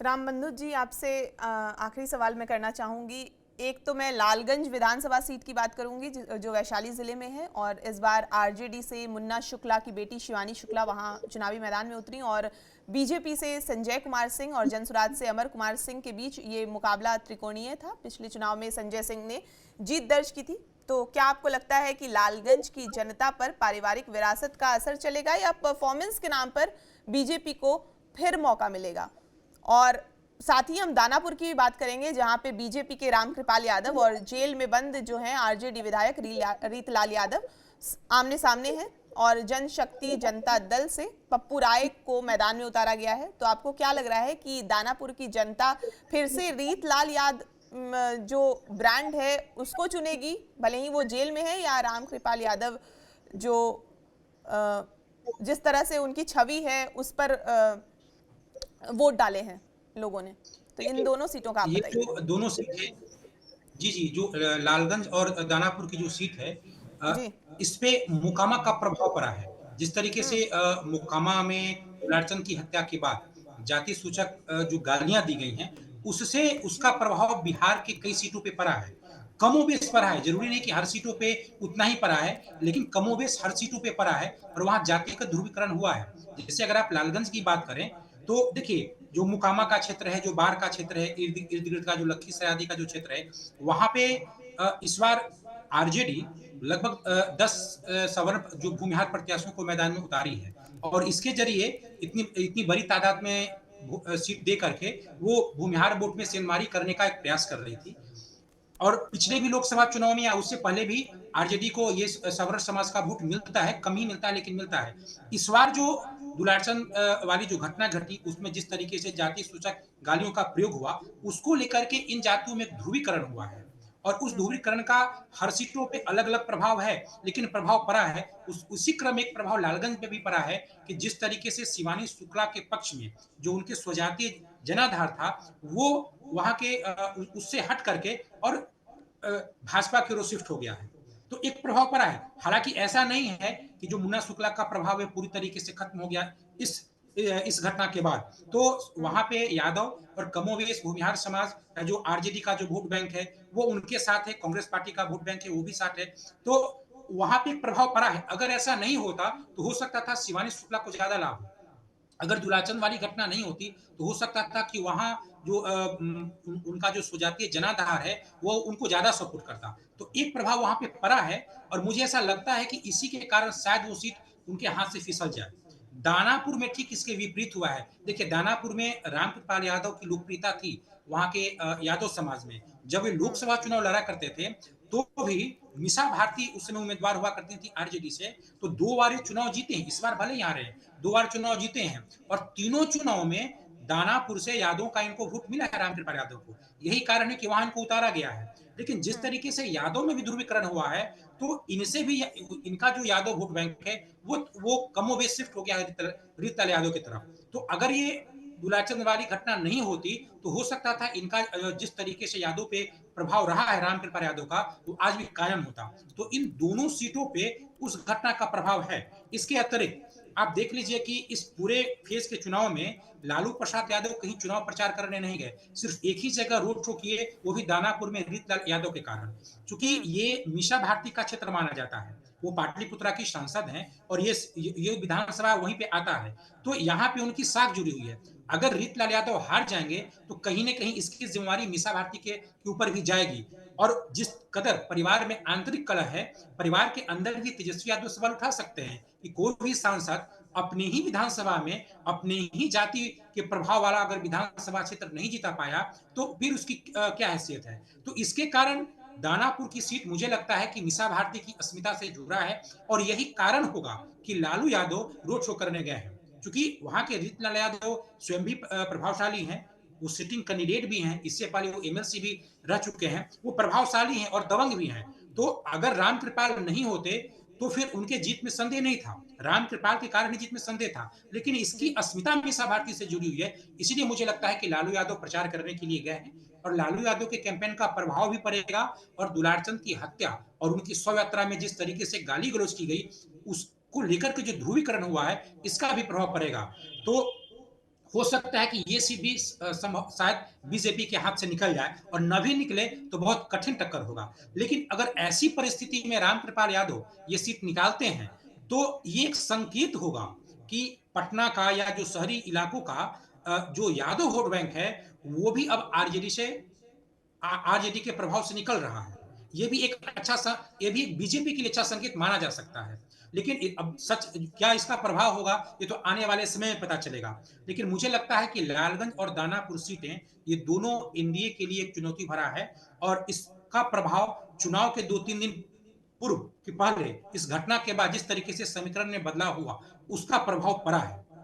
राम बंधु जी, आपसे आखिरी सवाल मैं करना चाहूँगी। एक तो मैं लालगंज विधानसभा सीट की बात करूंगी जो वैशाली ज़िले में है, और इस बार आरजेडी से मुन्ना शुक्ला की बेटी शिवानी शुक्ला वहां चुनावी मैदान में उतरी, और बीजेपी से संजय कुमार सिंह और जनसुराज से अमर कुमार सिंह के बीच ये मुकाबला त्रिकोणीय था। पिछले चुनाव में संजय सिंह ने जीत दर्ज की थी। तो क्या आपको लगता है कि लालगंज की जनता पर पारिवारिक विरासत का असर चलेगा, या परफॉर्मेंस के नाम पर बीजेपी को फिर मौका मिलेगा? और साथ ही हम दानापुर की भी बात करेंगे, जहां पे बीजेपी के रामकृपाल यादव और जेल में बंद जो हैं आरजेडी विधायक रीतलाल यादव आमने सामने हैं, और जनशक्ति जनता दल से पप्पू राय को मैदान में उतारा गया है। तो आपको क्या लग रहा है कि दानापुर की जनता फिर से रीतलाल यादव जो ब्रांड है उसको चुनेगी, भले ही वो जेल में है, या रामकृपाल यादव जो जिस तरह से उनकी छवि है उस पर वोट डाले हैं लोगों ने? तो इन दोनों सीटों का आप ये बताइए। जो दोनों सीट है, जी जी, जो लालगंज और दानापुर की जो सीट है, जी। इस पे मोकामा का प्रभाव पड़ा है। जिस तरीके हम्म। से मोकामा में दुलारचंद की हत्या के बाद जाति सूचक जो गालियां दी गई हैं, उससे उसका प्रभाव बिहार के कई सीटों पे पड़ा है। कमोबेश पड़ा है, जरूरी नहीं कि हर सीटों पे उतना ही पड़ा है, लेकिन कमोबेश हर सीटों पे पड़ा है और वहां जाति का ध्रुवीकरण हुआ है। जैसे अगर आप लालगंज की बात करें, तो देखिए, जो मुकामा का क्षेत्र है, जो बाढ़ का क्षेत्र है, इर्द गिर्द का जो लखीसराय आदि का जो क्षेत्र है, वहां पे इस बार आरजेडी लगभग 10 सवर्ण जो भूमिहार प्रत्याशियों को मैदान में उतारी है, और इसके जरिए इतनी इतनी बड़ी तादाद में सीट दे करके वो भूमिहार वोट में सेंधमारी करने का एक प्रयास कर रही थी। और पिछले भी लोकसभा चुनाव में या उससे पहले भी आरजेडी को ये सवर्ण समाज का वोट मिलता है, कम ही मिलता है लेकिन मिलता है। इस बार जो दुलारचंद वाली जो घटना घटी, उसमें जिस तरीके से जाति सूचक गालियों का प्रयोग हुआ, उसको लेकर के इन जातियों में ध्रुवीकरण हुआ है, और उस ध्रुवीकरण का हर सीटों पे अलग अलग प्रभाव है, लेकिन प्रभाव पड़ा है। उसी क्रम एक प्रभाव लालगंज में भी पड़ा है कि जिस तरीके से शिवानी शुक्ला के पक्ष में जो उनके स्वजातीय जनाधार था, वो वहां के उससे हट करके और भाजपा की ओर शिफ्ट हो गया है। तो एक प्रभाव पड़ा है। हालांकि ऐसा नहीं है कि जो मुन्ना शुक्ला का प्रभाव है पूरी तरीके से खत्म हो गया इस घटना के बाद। तो वहां पे यादव और कमोवेश भूमिहार समाज, जो आरजेडी का जो वोट बैंक है, वो उनके साथ है, कांग्रेस पार्टी का वोट बैंक है वो भी साथ है। तो वहां पे एक प्रभाव पड़ा है। अगर ऐसा नहीं होता तो हो सकता था शिवानी शुक्ला को ज्यादा लाभ हो। अगर दुलाचंद वाली घटना नहीं होती तो हो सकता था कि वहां जो उनका जो सुजातीय जनाधार है वो उनको ज्यादा सपोर्ट करता। तो एक प्रभाव वहां पे पड़ा है, और मुझे ऐसा लगता है कि इसी के कारण शायद वो सीट उनके हाथ से फिसल जाए। दानापुर में ठीक इसके विपरीत हुआ है। देखिए, दानापुर में रामकृपाल यादव की लोकप्रियता थी वहां के यादव समाज में। जब वे लोकसभा चुनाव लड़ा करते थे, तो भी मीसा भारती उस समय उम्मीदवार हुआ करती थी आरजेडी से। तो 2 बार ये चुनाव जीते हैं, इस बार भले ही हारे हैं, 2 बार चुनाव जीते हैं, और तीनों चुनाव में दानापुर से यादव का इनको वोट मिला है, रामकृपाल यादव को। यही कारण है कि वहां इनको उतारा गया है। लेकिन जिस तरीके से यादव में भी ध्रुवीकरण हुआ है, तो इनसे भी इनका जो यादव वोट बैंक है वो कमोबेश शिफ्ट हो गया है रीतल यादव की तरफ। तो अगर ये दुलाचंद वाली घटना नहीं होती तो हो सकता था इनका जिस तरीके से यादव पे प्रभाव रहा है रामकृपाल यादव का, वो आज भी कायम होता। तो इन दोनों सीटों पे उस घटना का प्रभाव है। इसके अतिरिक्त आप देख लीजिए कि इस पूरे फेज के चुनाव में लालू प्रसाद यादव कहीं चुनाव प्रचार करने नहीं गए, सिर्फ एक ही जगह रोड शो किए, वो भी दानापुर में रीतलाल यादव के कारण। क्योंकि ये मीसा भारती का क्षेत्र माना जाता है, वो पाटलिपुत्रा की सांसद हैं, और ये विधानसभा वहीं पे आता है, तो यहाँ पे उनकी साख जुड़ी हुई है। अगर रीतलाल यादव हार जाएंगे तो कहीं ना कहीं इसकी जिम्मेवारी मीसा भारती के ऊपर भी जाएगी। और जिस कदर परिवार में आंतरिक कलह है, परिवार के अंदर भी तेजस्वी यादव सवाल उठा सकते हैं कि कोई भी सांसद अपने ही विधानसभा में अपने ही जाति के प्रभाव वाला अगर विधानसभा क्षेत्र नहीं जीता पाया, तो फिर उसकी क्या हैसियत है। तो इसके कारण दानापुर की सीट मुझे लगता है कि मीसा भारती की अस्मिता से जुड़ा है, और यही कारण होगा कि लालू यादव रोड शो करने गए हैं। क्योंकि वहां के रीतलाल यादव स्वयं भी प्रभावशाली हैं, वो सिटिंग कैंडिडेट भी हैं, इससे पहले वो एमएलसी भी रह चुके हैं, वो प्रभावशाली हैं और दबंग भी हैं। तो अगर रामकृपाल नहीं होते तो फिर उनके जीत में संदेह नहीं था, रामकृपाल के कारण ही जीत में संदेह था, लेकिन इसकी जी। अस्मिता मीसा भारती से जुड़ी हुई है। इसीलिए मुझे लगता है कि लालू यादव प्रचार करने के लिए गए हैं, और लालू यादव के कैंपेन का प्रभाव भी पड़ेगा, और दुलारचंद की हत्या और उनकी शव यात्रा में जिस तरीके से गाली गलौज की गई, उसको लेकर के जो ध्रुवीकरण हुआ है, इसका भी प्रभाव पड़ेगा। तो हो सकता है कि ये सीट भी संभव शायद बीजेपी के हाथ से निकल जाए और न भी निकले तो बहुत कठिन टक्कर होगा। लेकिन अगर ऐसी परिस्थिति में रामकृपाल यादव ये सीट निकालते हैं, तो ये एक संकेत होगा कि पटना का या जो शहरी इलाकों का जो यादव वोट बैंक है, वो भी अब आरजेडी के प्रभाव से निकल रहा है। ये भी एक अच्छा सा ये भी एक बीजेपी के लिए अच्छा संकेत माना जा सकता है। लेकिन अब सच क्या इसका प्रभाव होगा, ये तो आने वाले समय में पता चलेगा। लेकिन मुझे लगता है कि लालगंज और दानापुर सीटें, ये दोनों एनडीए के लिए एक चुनौती भरा है और इसका प्रभाव चुनाव के 2-3 दिन पूर्व के पहले इस घटना के बाद जिस तरीके से समीकरण में बदलाव हुआ, उसका प्रभाव पड़ा है।